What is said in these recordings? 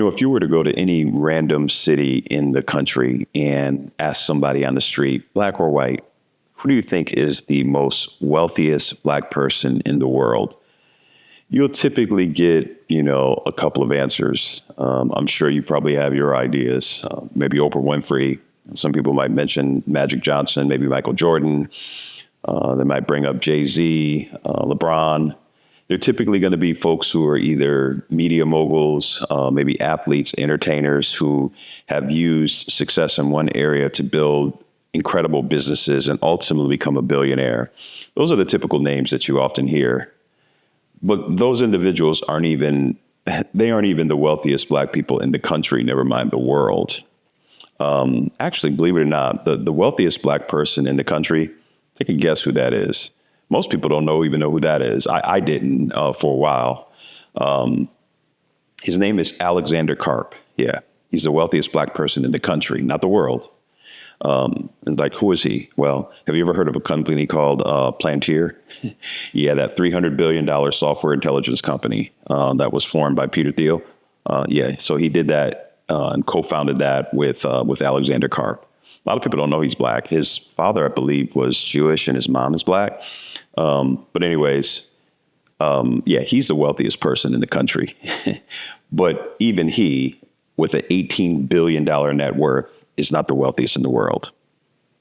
If you were to go to any random city in the country and ask somebody on the street, black or white, who do you think is the most wealthiest black person in the world? You'll typically get, a couple of answers. I'm sure you probably have your ideas. Maybe Oprah Winfrey. Some people might mention Magic Johnson, maybe Michael Jordan. They might bring up Jay-Z, LeBron. They're typically going to be folks who are either media moguls, maybe athletes, entertainers who have used success in one area to build incredible businesses and ultimately become a billionaire. Those are the typical names that you often hear. But those individuals aren't even the wealthiest black people in the country, never mind the world. Actually, believe it or not, the wealthiest black person in the country, take a guess who that is. Most people don't even know who that is. I didn't for a while. His name is Alexander Karp. Yeah, he's the wealthiest black person in the country, not the world. And who is he? Well, have you ever heard of a company called Palantir? Yeah, that $300 billion software intelligence company that was formed by Peter Thiel. So he did that and co-founded that with Alexander Karp. A lot of people don't know he's black. His father, I believe, was Jewish and his mom is black. But anyways, he's the wealthiest person in the country. But even he, with an $18 billion net worth, is not the wealthiest in the world.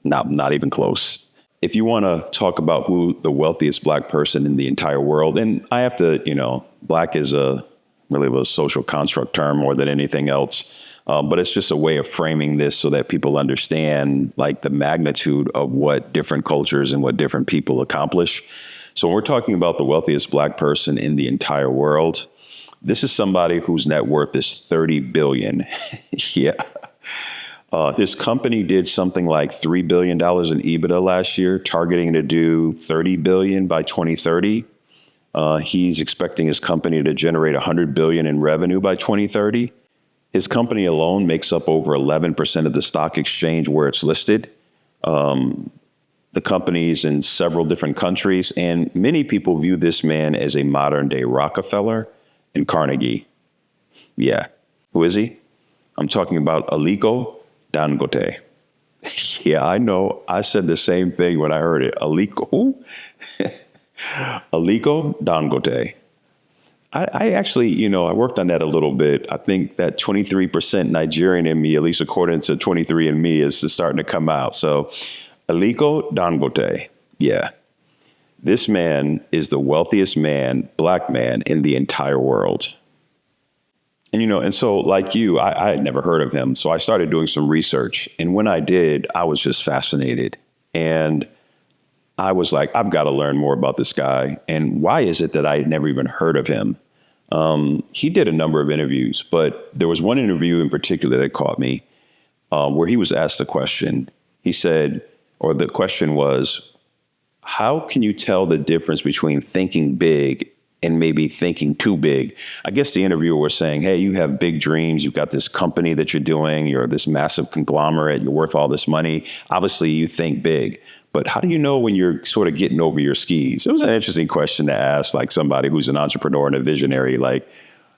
Not even close. If you want to talk about who the wealthiest black person in the entire world, and I have to, black is really a social construct term more than anything else. But it's just a way of framing this so that people understand the magnitude of what different cultures and what different people accomplish. So when we're talking about the wealthiest black person in the entire world, this is somebody whose net worth is $30 billion. Yeah. His company did something like $3 billion in EBITDA last year, targeting to do $30 billion by 2030. He's expecting his company to generate $100 billion in revenue by 2030. His company alone makes up over 11% of the stock exchange where it's listed. The company's in several different countries, and many people view this man as a modern day Rockefeller and Carnegie. Yeah. Who is he? I'm talking about Aliko Dangote. Yeah, I know. I said the same thing when I heard it. Aliko, who? Aliko Dangote. I actually, I worked on that a little bit. I think that 23% Nigerian in me, at least according to 23andMe, is starting to come out. So Aliko Dangote. Yeah. This man is the wealthiest black man in the entire world. And, and so like you, I had never heard of him. So I started doing some research. And when I did, I was just fascinated. And I was like, I've got to learn more about this guy. And why is it that I had never even heard of him? He did a number of interviews, but there was one interview in particular that caught me where he was asked a question. He said, or the question was, how can you tell the difference between thinking big and maybe thinking too big? I guess the interviewer was saying, hey, you have big dreams. You've got this company that you're doing. You're this massive conglomerate. You're worth all this money. Obviously, you think big. But how do you know when you're sort of getting over your skis? It was an interesting question to ask, somebody who's an entrepreneur and a visionary.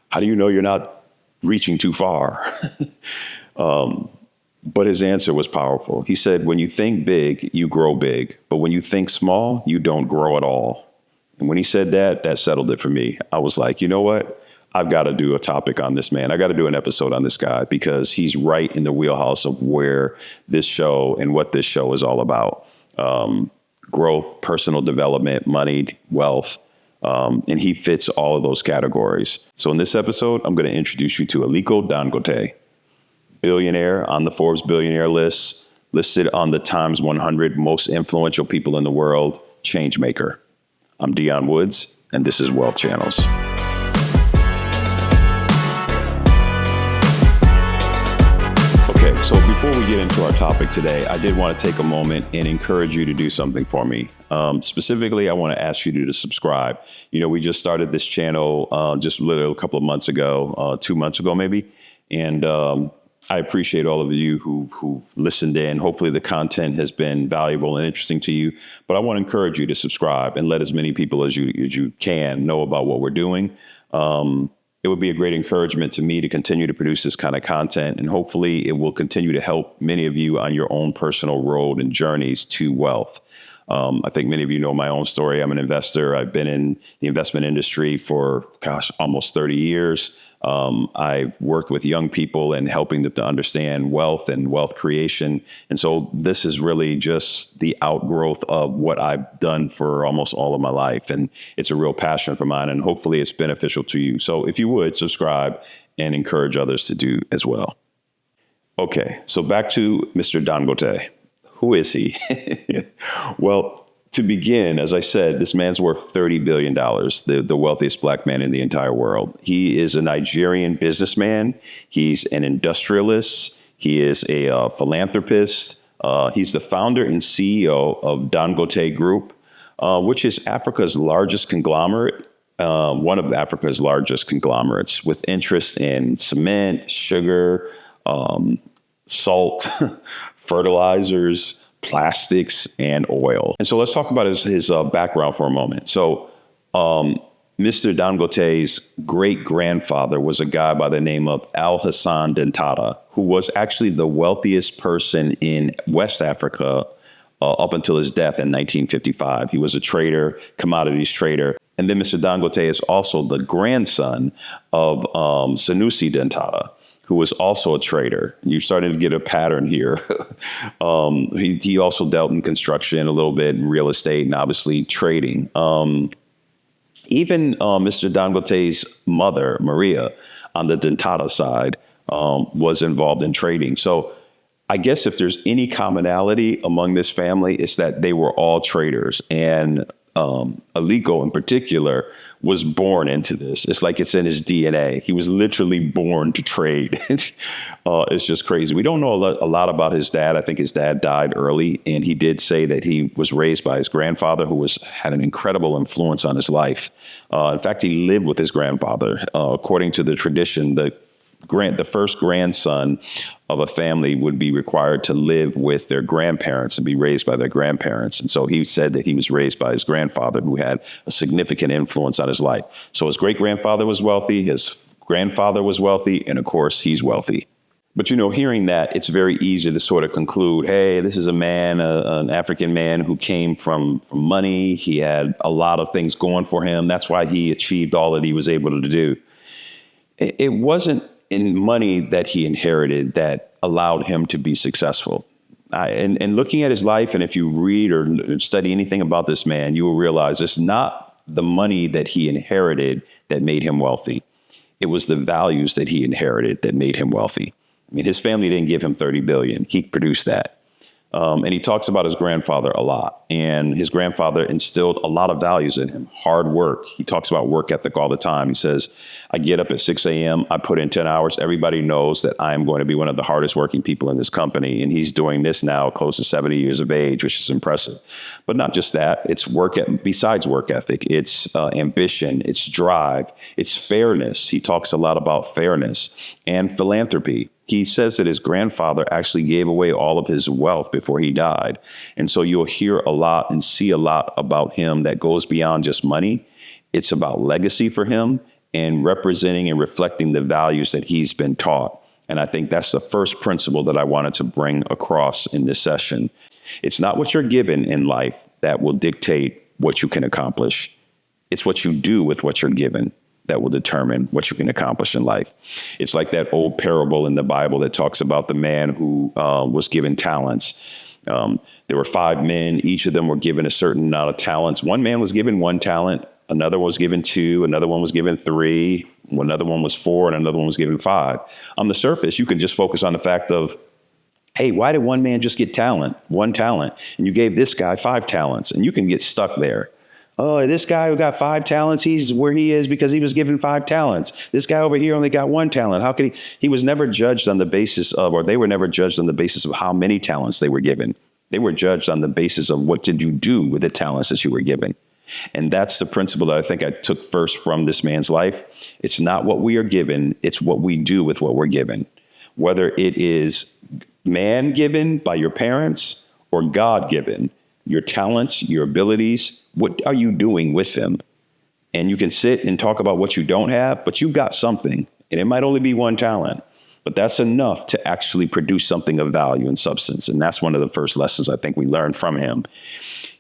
How do you know you're not reaching too far? But his answer was powerful. He said, when you think big, you grow big. But when you think small, you don't grow at all. And when he said that, that settled it for me. I was like, you know what? I've got to do a topic on this man. I got to do an episode on this guy because he's right in the wheelhouse of where this show and what this show is all about. Growth, personal development, money, wealth. And he fits all of those categories. So in this episode, I'm going to introduce you to Aliko Dangote, billionaire on the Forbes billionaire list, listed on the Times 100 most influential people in the world, change maker. I'm Dion Woods, and this is Wealth Channels. Okay, so before we get into our topic today, I did want to take a moment and encourage you to do something for me. Specifically, I want to ask you to subscribe. We just started this channel just literally a couple of months ago, 2 months ago maybe, and I appreciate all of you who've listened in. Hopefully the content has been valuable and interesting to you, but I want to encourage you to subscribe and let as many people as you can know about what we're doing. it would be a great encouragement to me to continue to produce this kind of content. And hopefully it will continue to help many of you on your own personal road and journeys to wealth. I think many of you know my own story. I'm an investor. I've been in the investment industry for, almost 30 years. I've worked with young people and helping them to understand wealth and wealth creation. And so this is really just the outgrowth of what I've done for almost all of my life. And it's a real passion for mine. And hopefully it's beneficial to you. So if you would subscribe and encourage others to do as well. Okay, so back to Mr. Dangote. Who is he? Well, to begin, as I said, this man's worth $30 billion, the wealthiest black man in the entire world. He is a Nigerian businessman. He's an industrialist. He is a philanthropist. He's the founder and CEO of Dangote Group, which is Africa's largest conglomerate, one of Africa's largest conglomerates, with interest in cement, sugar, salt, fertilizers, plastics, and oil. And so let's talk about his background for a moment. So Mr. Dangote's great-grandfather was a guy by the name of Al-Hassan Dantata, who was actually the wealthiest person in West Africa up until his death in 1955. He was a trader, commodities trader. And then Mr. Dangote is also the grandson of Sanusi Dantata, who was also a trader. You're starting to get a pattern here. He also dealt in construction a little bit, in real estate, and obviously trading. Even Mr. Dangote's mother, Maria, on the Dantata side, was involved in trading. So I guess if there's any commonality among this family, it's that they were all traders. And Aliko in particular was born into this. It's like it's in his DNA. He was literally born to trade. It's just crazy. We don't know a lot about his dad. I think his dad died early, and he did say that he was raised by his grandfather, who had an incredible influence on his life. In fact, he lived with his grandfather. According to the tradition, the first grandson of a family would be required to live with their grandparents and be raised by their grandparents. And so he said that he was raised by his grandfather, who had a significant influence on his life. So his great-grandfather was wealthy, his grandfather was wealthy, and of course, he's wealthy. But, hearing that, it's very easy to sort of conclude, hey, this is a man, an African man who came from money. He had a lot of things going for him. That's why he achieved all that he was able to do. It wasn't in money that he inherited that allowed him to be successful. And looking at his life, and if you read or study anything about this man, you will realize it's not the money that he inherited that made him wealthy. It was the values that he inherited that made him wealthy. I mean, his family didn't give him 30 billion. He produced that. And he talks about his grandfather a lot, and his grandfather instilled a lot of values in him. Hard work. He talks about work ethic all the time. He says, I get up at 6 a.m. I put in 10 hours. Everybody knows that I'm going to be one of the hardest working people in this company. And he's doing this now close to 70 years of age, which is impressive. But not just that. It's besides work ethic. It's ambition. It's drive. It's fairness. He talks a lot about fairness and philanthropy. He says that his grandfather actually gave away all of his wealth before he died. And so you'll hear a lot and see a lot about him that goes beyond just money. It's about legacy for him and representing and reflecting the values that he's been taught. And I think that's the first principle that I wanted to bring across in this session. It's not what you're given in life that will dictate what you can accomplish. It's what you do with what you're given that will determine what you can accomplish in life. It's like that old parable in the Bible that talks about the man who was given talents. There were 5 men. Each of them were given a certain amount of talents. One man was given 1 talent. Another was given 2. Another one was given 3. Another one was 4. And another one was given 5. On the surface, you can just focus on the fact of, hey, why did one man just get 1 talent? And you gave this guy 5 talents. And you can get stuck there. Oh, this guy who got 5 talents, he's where he is because he was given 5 talents. This guy over here only got 1 talent. How could he was never judged on the basis of, or they were never judged on the basis of how many talents they were given. They were judged on the basis of what did you do with the talents that you were given. And that's the principle that I think I took first from this man's life. It's not what we are given. It's what we do with what we're given. Whether it is man given by your parents or God given, your talents, your abilities, what are you doing with them? And you can sit and talk about what you don't have, but you've got something. And it might only be one talent, but that's enough to actually produce something of value and substance. And that's one of the first lessons I think we learned from him.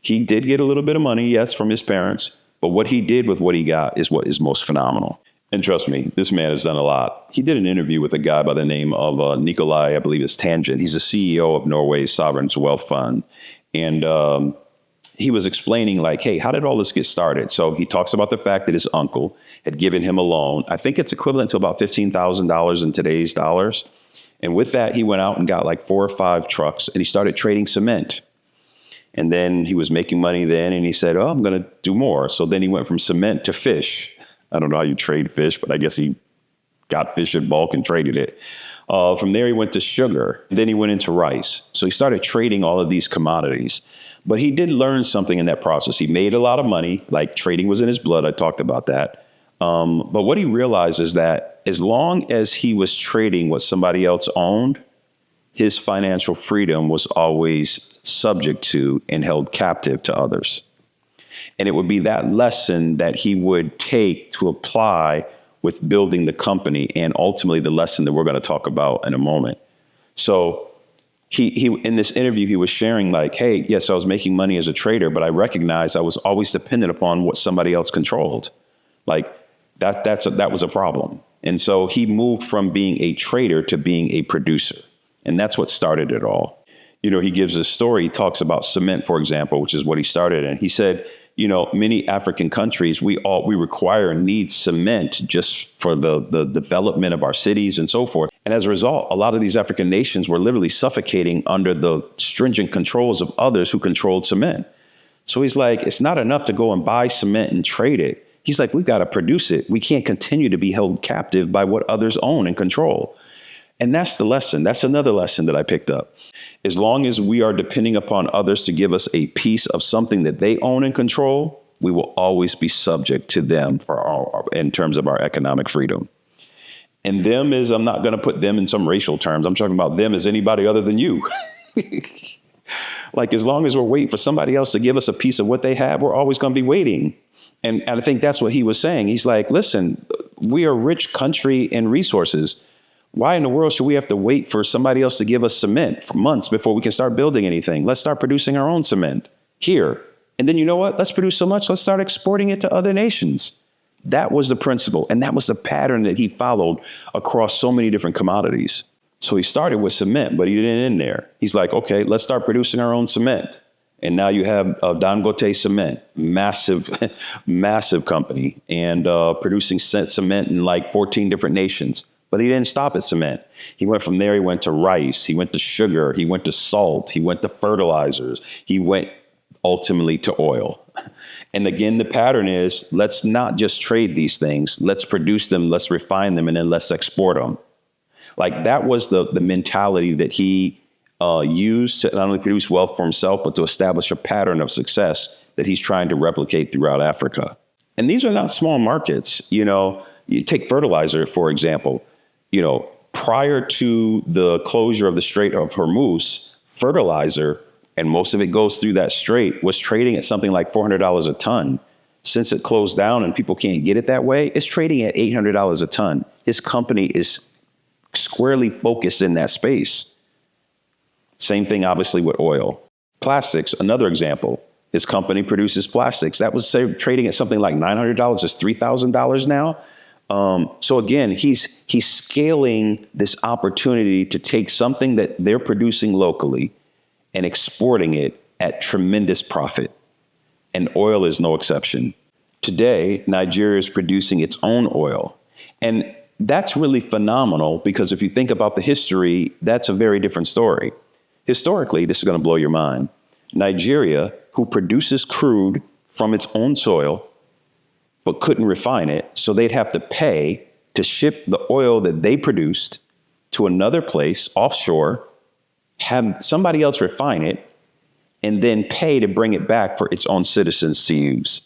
He did get a little bit of money, yes, from his parents, but what he did with what he got is what is most phenomenal. And trust me, this man has done a lot. He did an interview with a guy by the name of Nikolai, I believe it's Tangent. He's the CEO of Norway's Sovereign Wealth Fund. And he was explaining like, hey, how did all this get started? So he talks about the fact that his uncle had given him a loan. I think it's equivalent to about $15,000 in today's dollars. And with that, he went out and got like 4 or 5 trucks and he started trading cement. And then he was making money then and he said, oh, I'm going to do more. So then he went from cement to fish. I don't know how you trade fish, but I guess he got fish in bulk and traded it. From there, he went to sugar. Then he went into rice. So he started trading all of these commodities. But he did learn something in that process. He made a lot of money, like trading was in his blood. I talked about that. But what he realized is that as long as he was trading what somebody else owned, his financial freedom was always subject to and held captive to others. And it would be that lesson that he would take to apply with building the company and ultimately the lesson that we're going to talk about in a moment. So he in this interview, he was sharing like, hey, yes, I was making money as a trader, but I recognized I was always dependent upon what somebody else controlled. Like that was a problem. And so he moved from being a trader to being a producer. And that's what started it all. You know, he gives a story. He talks about cement, for example, which is what he started. And he said, you know, many African countries, we require and need cement just for the development of our cities and so forth. And as a result, a lot of these African nations were literally suffocating under the stringent controls of others who controlled cement. So he's like, it's not enough to go and buy cement and trade it. He's like, we've got to produce it. We can't continue to be held captive by what others own and control. And that's the lesson. That's another lesson that I picked up. As long as we are depending upon others to give us a piece of something that they own and control, we will always be subject to them in terms of our economic freedom. And them is, I'm not going to put them in some racial terms. I'm talking about them as anybody other than you. Like, as long as we're waiting for somebody else to give us a piece of what they have, we're always going to be waiting. And I think that's what he was saying. He's like, listen, we are a rich country in resources. Why in the world should we have to wait for somebody else to give us cement for months before we can start building anything? Let's start producing our own cement here. And then you know what? Let's produce so much. Let's start exporting it to other nations. That was the principle. And that was the pattern that he followed across so many different commodities. So he started with cement, but he didn't end there. He's like, okay, let's start producing our own cement. And now you have Dangote Cement, massive, massive company, and producing cement in like 14 different nations. But he didn't stop at cement. He went from there, he went to rice, he went to sugar, he went to salt, he went to fertilizers, he went ultimately to oil. And again, the pattern is, let's not just trade these things, let's produce them, let's refine them, and then let's export them. Like, that was the mentality that he used to not only produce wealth for himself, but to establish a pattern of success that he's trying to replicate throughout Africa. And these are not small markets. You know, you take fertilizer, for example. You know, prior to the closure of the Strait of Hormuz, fertilizer, and most of it goes through that strait, was trading at something like $400 a ton. Since it closed down and people can't get it that way, it's trading at $800 a ton. His company is squarely focused in that space. Same thing, obviously, with oil. Plastics, another example. His company produces plastics. That was trading at something like $900, it's $3,000 now. So again, he's scaling this opportunity to take something that they're producing locally and exporting it at tremendous profit. And oil is no exception. Today, Nigeria is producing its own oil. And that's really phenomenal because if you think about the history, that's a very different story. Historically, this is going to blow your mind. Nigeria, who produces crude from its own soil, but couldn't refine it, so they'd have to pay to ship the oil that they produced to another place offshore, have somebody else refine it, and then pay to bring it back for its own citizens to use.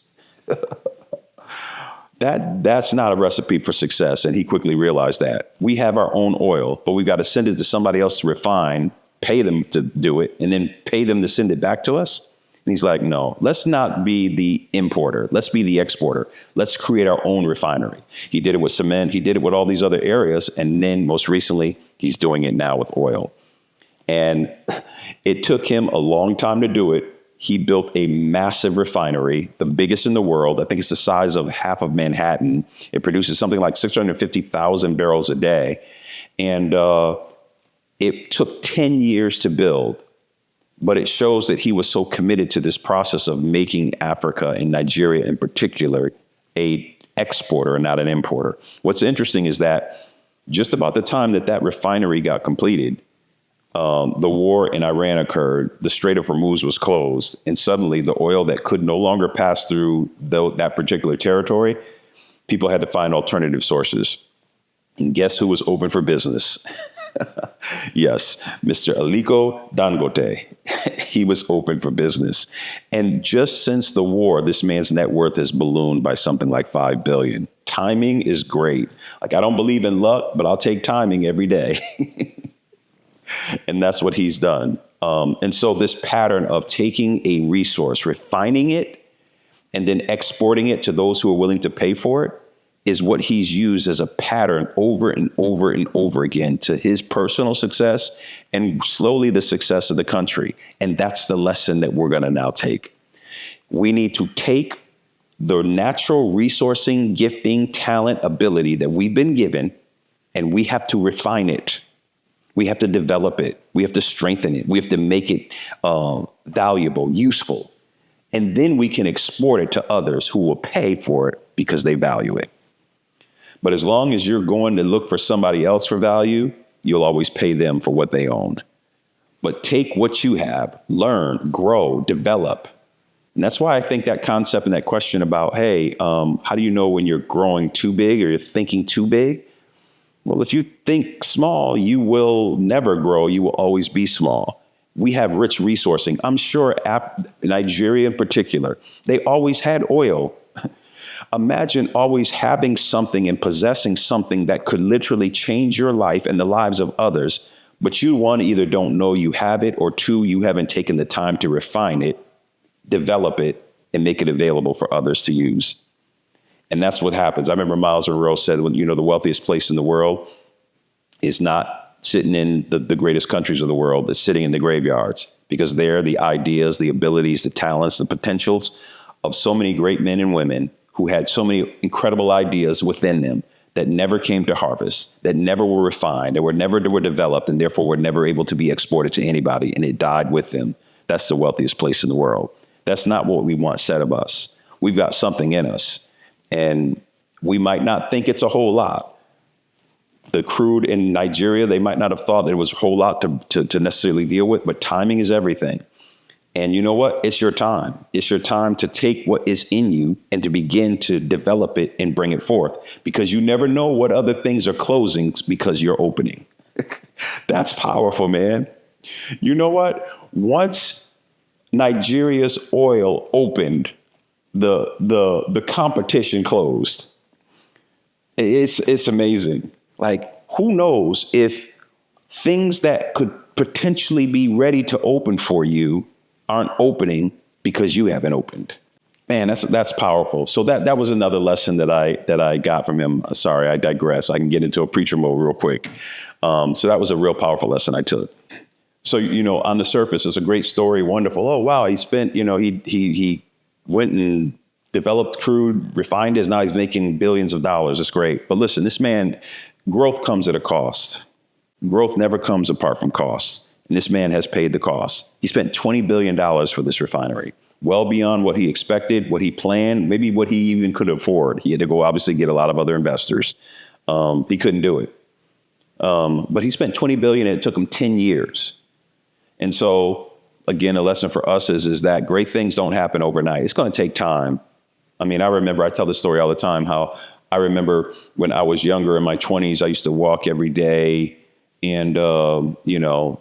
That's not a recipe for success, and he quickly realized that. We have our own oil, but we've got to send it to somebody else to refine, pay them to do it, and then pay them to send it back to us. And he's like, no, let's not be the importer. Let's be the exporter. Let's create our own refinery. He did it with cement. He did it with all these other areas. And then most recently, he's doing it now with oil. And it took him a long time to do it. He built a massive refinery, the biggest in the world. I think it's the size of half of Manhattan. It produces something like 650,000 barrels a day. And it took 10 years to build. But it shows that he was so committed to this process of making Africa and Nigeria in particular a exporter and not an importer. What's interesting is that just about the time that that refinery got completed, the war in Iran occurred, the Strait of Hormuz was closed, and suddenly the oil that could no longer pass through that particular territory, people had to find alternative sources. And guess who was open for business? Yes, Mr. Aliko Dangote. He was open for business. And just since the war, this man's net worth has ballooned by something like $5 billion. Timing is great. Like, I don't believe in luck, but I'll take timing every day. And that's what he's done. And so this pattern of taking a resource, refining it, and then exporting it to those who are willing to pay for it is what he's used as a pattern over and over and over again to his personal success and slowly the success of the country. And that's the lesson that we're going to now take. We need to take the natural resourcing, gifting, talent, ability that we've been given, and we have to refine it. We have to develop it. We have to strengthen it. We have to make it valuable, useful. And then we can export it to others who will pay for it because they value it. But as long as you're going to look for somebody else for value, you'll always pay them for what they owned. But take what you have, learn, grow, develop. And that's why I think that concept and that question about, hey, how do you know when you're growing too big or you're thinking too big? Well, if you think small, you will never grow. You will always be small. We have rich resourcing. I'm sure Nigeria in particular, they always had oil. Imagine always having something and possessing something that could literally change your life and the lives of others. But you, one, either don't know you have it, or two, you haven't taken the time to refine it, develop it, and make it available for others to use. And that's what happens. I remember Miles Monroe said, the wealthiest place in the world is not sitting in the greatest countries of the world, it's sitting in the graveyards, because there the ideas, the abilities, the talents, the potentials of so many great men and women who had so many incredible ideas within them that never came to harvest, that never were refined, that were developed, and therefore were never able to be exported to anybody, and it died with them. That's the wealthiest place in the world. That's not what we want said of us. We've got something in us, and we might not think it's a whole lot. The crude in Nigeria, they might not have thought it was a whole lot to necessarily deal with, but timing is everything. And you know what? It's your time. It's your time to take what is in you and to begin to develop it and bring it forth, because you never know what other things are closing because you're opening. That's powerful, man. You know what? Once Nigeria's oil opened, the competition closed. It's amazing. Like, who knows if things that could potentially be ready to open for you aren't opening because you haven't opened. Man, that's powerful. So that was another lesson that I got from him. Sorry, I digress. I can get into a preacher mode real quick. So that was a real powerful lesson I took. So, on the surface, it's a great story. Wonderful. Oh, wow. He spent, he went and developed crude, refined it. Now he's making billions of dollars. It's great. But listen, this man, growth comes at a cost. Growth never comes apart from costs. And this man has paid the cost. He spent $20 billion for this refinery, well beyond what he expected, what he planned, maybe what he even could afford. He had to go obviously get a lot of other investors. He couldn't do it. But he spent $20 billion and it took him 10 years. And so, again, a lesson for us is that great things don't happen overnight. It's going to take time. I mean, I tell this story all the time, how I remember when I was younger in my 20s, I used to walk every day and,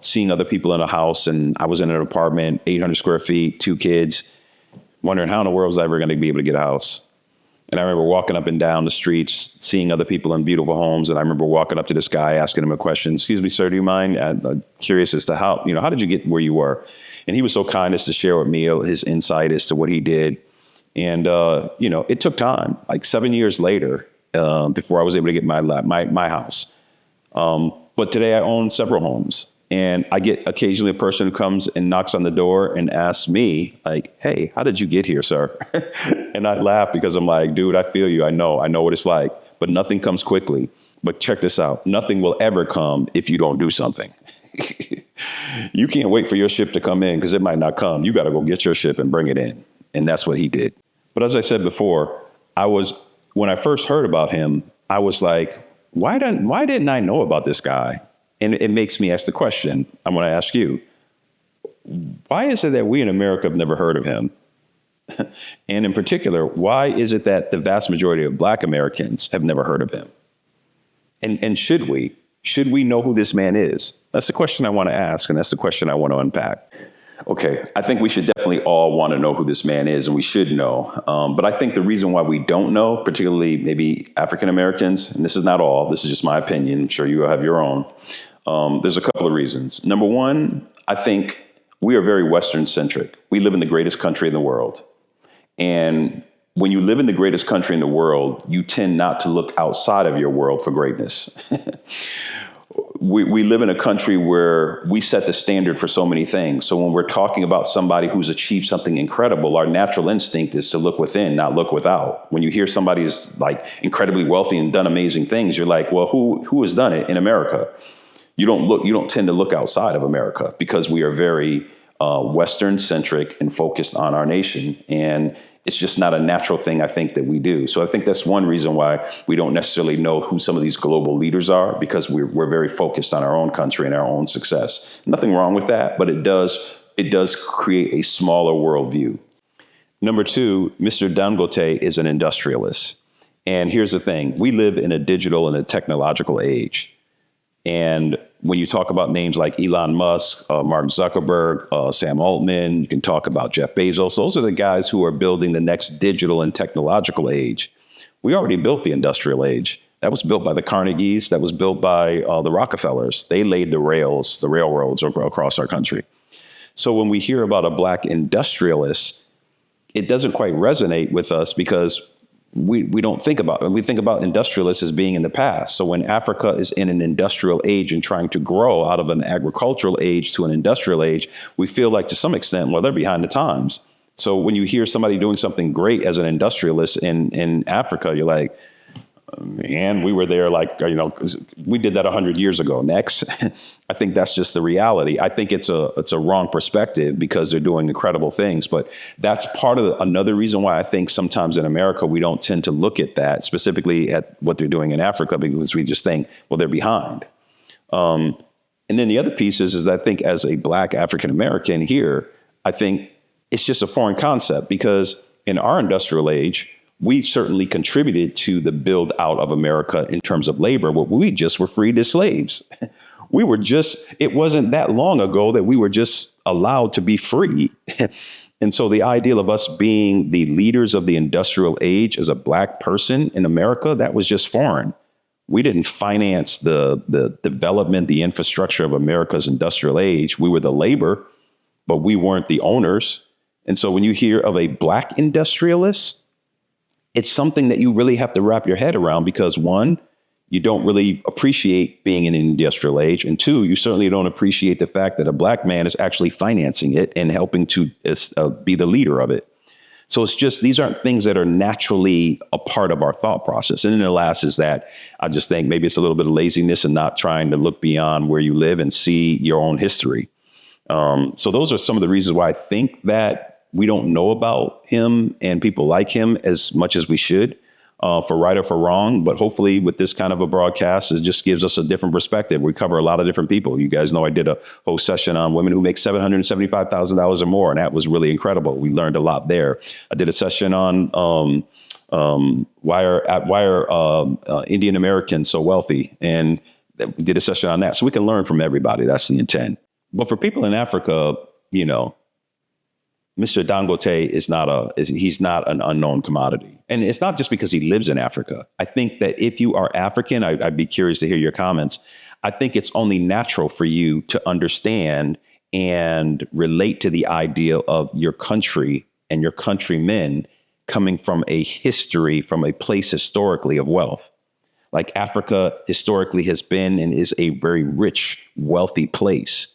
seeing other people in a house, and I was in an apartment, 800 square feet, 2 kids, wondering how in the world was I ever going to be able to get a house. And I remember walking up and down the streets, seeing other people in beautiful homes. And I remember walking up to this guy, asking him a question. "Excuse me, sir, do you mind? I'm curious as to how did you get where you were?" And he was so kind as to share with me his insight as to what he did. And, it took time, like 7 years later, before I was able to get my house. But today I own several homes. And I get occasionally a person who comes and knocks on the door and asks me, like, "Hey, how did you get here, sir?" And I laugh because I'm like, "Dude, I feel you. I know what it's like, but nothing comes quickly. But check this out. Nothing will ever come if you don't do something." You can't wait for your ship to come in because it might not come. You got to go get your ship and bring it in. And that's what he did. But as I said before, when I first heard about him, I was like, why didn't I know about this guy? And it makes me ask the question, I'm going to ask you, why is it that we in America have never heard of him? And in particular, why is it that the vast majority of Black Americans have never heard of him? And should we? Should we know who this man is? That's the question I want to ask, and that's the question I want to unpack. Okay, I think we should definitely all want to know who this man is, and we should know. But I think the reason why we don't know, particularly maybe African Americans, and this is not all, this is just my opinion, I'm sure you have your own. There's a couple of reasons. Number one, I think we are very Western centric. We live in the greatest country in the world. And when you live in the greatest country in the world, you tend not to look outside of your world for greatness. We live in a country where we set the standard for so many things. So when we're talking about somebody who's achieved something incredible, our natural instinct is to look within, not look without. When you hear somebody is like incredibly wealthy and done amazing things, you're like, well, who has done it in America? You don't tend to look outside of America because we are very Western centric and focused on our nation. And it's just not a natural thing, I think, that we do. So I think that's one reason why we don't necessarily know who some of these global leaders are, because we're very focused on our own country and our own success. Nothing wrong with that, but it does create a smaller worldview. Number two, Mr. Dangote is an industrialist. And here's the thing. We live in a digital and a technological age. And when you talk about names like Elon Musk, Mark Zuckerberg, Sam Altman, you can talk about Jeff Bezos. Those are the guys who are building the next digital and technological age. We already built the industrial age. That was built by the Carnegies. That was built by the Rockefellers. They laid the railroads across our country. So when we hear about a Black industrialist, it doesn't quite resonate with us because we don't think about it. We think about industrialists as being in the past. So when Africa is in an industrial age and trying to grow out of an agricultural age to an industrial age, we feel like to some extent, well, they're behind the times. So when you hear somebody doing something great as an industrialist in Africa, you're like, man, we were there we did that 100 years ago. Next. I think that's just the reality. I think it's a wrong perspective because they're doing incredible things. But that's part of another reason why I think sometimes in America, we don't tend to look at that, specifically at what they're doing in Africa, because we just think, well, they're behind. And then the other piece is I think as a Black African American here, I think it's just a foreign concept because in our industrial age, we certainly contributed to the build out of America in terms of labor, but we just were freed as slaves. It wasn't that long ago that we were just allowed to be free. And so the ideal of us being the leaders of the industrial age as a Black person in America, that was just foreign. We didn't finance the development, the infrastructure of America's industrial age. We were the labor, but we weren't the owners. And so when you hear of a Black industrialist, it's something that you really have to wrap your head around because one, you don't really appreciate being in an industrial age. And two, you certainly don't appreciate the fact that a Black man is actually financing it and helping to be the leader of it. So it's just, these aren't things that are naturally a part of our thought process. And then the last is that I just think maybe it's a little bit of laziness and not trying to look beyond where you live and see your own history. So those are some of the reasons why I think that we don't know about him and people like him as much as we should, for right or for wrong. But hopefully with this kind of a broadcast, it just gives us a different perspective. We cover a lot of different people. You guys know I did a whole session on women who make $775,000 or more, and that was really incredible. We learned a lot there. I did a session on why are Indian Americans so wealthy, and did a session on that. So we can learn from everybody. That's the intent. But for people in Africa, Mr. Dangote he's not an unknown commodity. And it's not just because he lives in Africa. I think that if you are African, I'd be curious to hear your comments. I think it's only natural for you to understand and relate to the idea of your country and your countrymen coming from a history, from a place historically of wealth. Like Africa historically has been and is a very rich, wealthy place.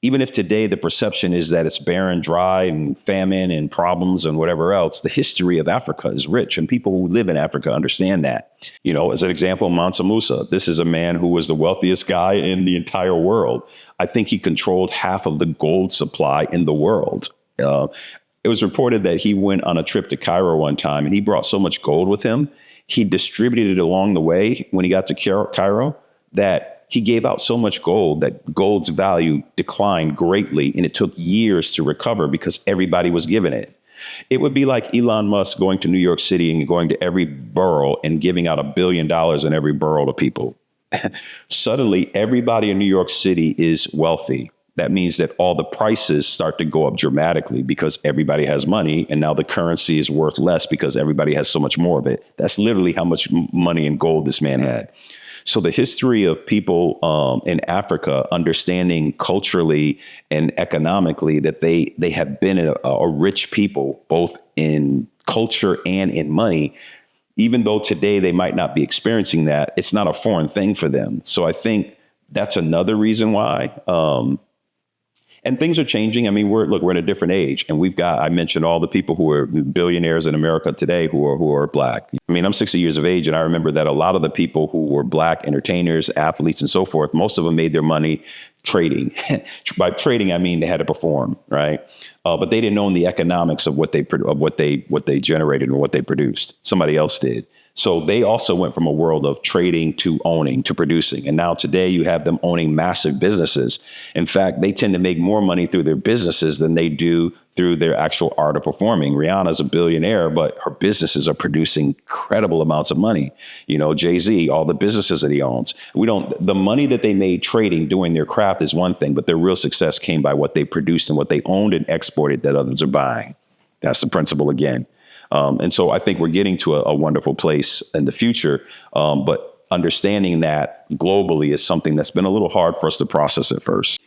Even if today the perception is that it's barren, dry, and famine and problems and whatever else, the history of Africa is rich, and people who live in Africa understand that. You know, as an example, Mansa Musa, this is a man who was the wealthiest guy in the entire world. I think he controlled half of the gold supply in the world. It was reported that he went on a trip to Cairo one time, and he brought so much gold with him, he distributed it along the way when he got to Cairo, that he gave out so much gold that gold's value declined greatly, and it took years to recover because everybody was giving it. It would be like Elon Musk going to New York City and going to every borough and giving out $1 billion in every borough to people. Suddenly, everybody in New York City is wealthy. That means that all the prices start to go up dramatically because everybody has money, and now the currency is worth less because everybody has so much more of it. That's literally how much money and gold this man had. So the history of people in Africa understanding culturally and economically that they have been a rich people, both in culture and in money, even though today they might not be experiencing that, it's not a foreign thing for them. So I think that's another reason why. And things are changing. I mean, we're in a different age, and I mentioned all the people who are billionaires in America today who are Black. I mean, I'm 60 years of age, and I remember that a lot of the people who were Black entertainers, athletes, and so forth, most of them made their money trading. By trading, I mean they had to perform, right? But they didn't own the economics of what they generated and what they produced. Somebody else did. So they also went from a world of trading to owning to producing. And now today you have them owning massive businesses. In fact, they tend to make more money through their businesses than they do through their actual art of performing. Rihanna's a billionaire, but her businesses are producing incredible amounts of money. You know, Jay-Z, all the businesses that he owns. The money that they made trading, doing their craft is one thing, but their real success came by what they produced and what they owned and exported that others are buying. That's the principle again. And so I think we're getting to a wonderful place in the future. But understanding that globally is something that's been a little hard for us to process at first.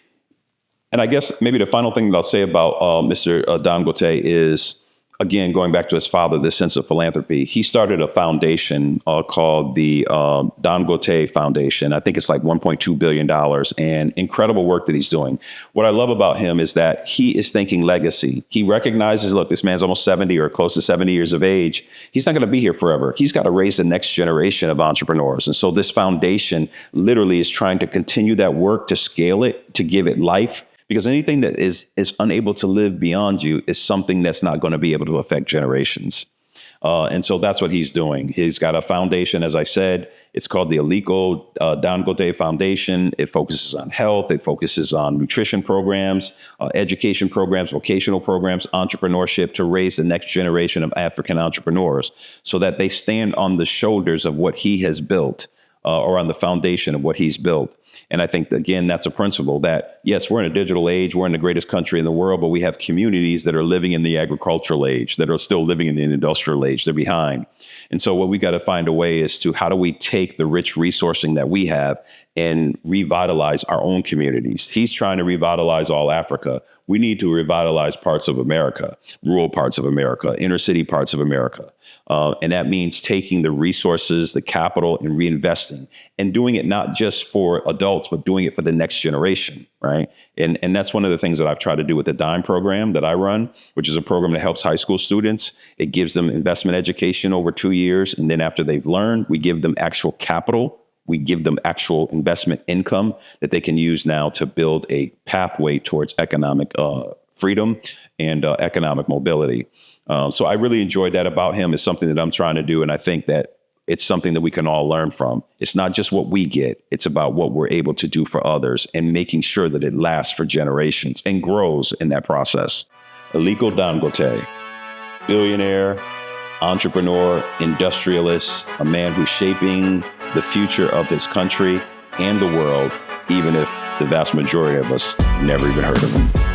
And I guess maybe the final thing that I'll say about Mr. Dangote is, again, going back to his father, this sense of philanthropy. He started a foundation called the Dangote Foundation. I think it's like $1.2 billion, and incredible work that he's doing. What I love about him is that he is thinking legacy. He recognizes, look, this man's almost 70 or close to 70 years of age. He's not going to be here forever. He's got to raise the next generation of entrepreneurs. And so this foundation literally is trying to continue that work, to scale it, to give it life. Because anything that is unable to live beyond you is something that's not going to be able to affect generations. And so that's what he's doing. He's got a foundation, as I said. It's called the Aliko Dangote Foundation. It focuses on health. It focuses on nutrition programs, education programs, vocational programs, entrepreneurship, to raise the next generation of African entrepreneurs so that they stand on the shoulders of what he has built, or on the foundation of what he's built. And I think, again, that's a principle that, yes, we're in a digital age, we're in the greatest country in the world, but we have communities that are living in the agricultural age, that are still living in the industrial age. They're behind. And so what we got to find a way is to, how do we take the rich resourcing that we have and revitalize our own communities? He's trying to revitalize all Africa. We need to revitalize parts of America, rural parts of America, inner city parts of America. And that means taking the resources, the capital, and reinvesting, and doing it not just for adults, but doing it for the next generation, right? And that's one of the things that I've tried to do with the DIME program that I run, which is a program that helps high school students. It gives them investment education over 2 years. And then after they've learned, we give them actual capital. We give them actual investment income that they can use now to build a pathway towards economic freedom and economic mobility. So I really enjoyed that about him. It's something that I'm trying to do. And I think that it's something that we can all learn from. It's not just what we get. It's about what we're able to do for others and making sure that it lasts for generations and grows in that process. Aliko Dangote, billionaire, entrepreneur, industrialist, a man who's shaping the future of his country and the world, even if the vast majority of us never even heard of him.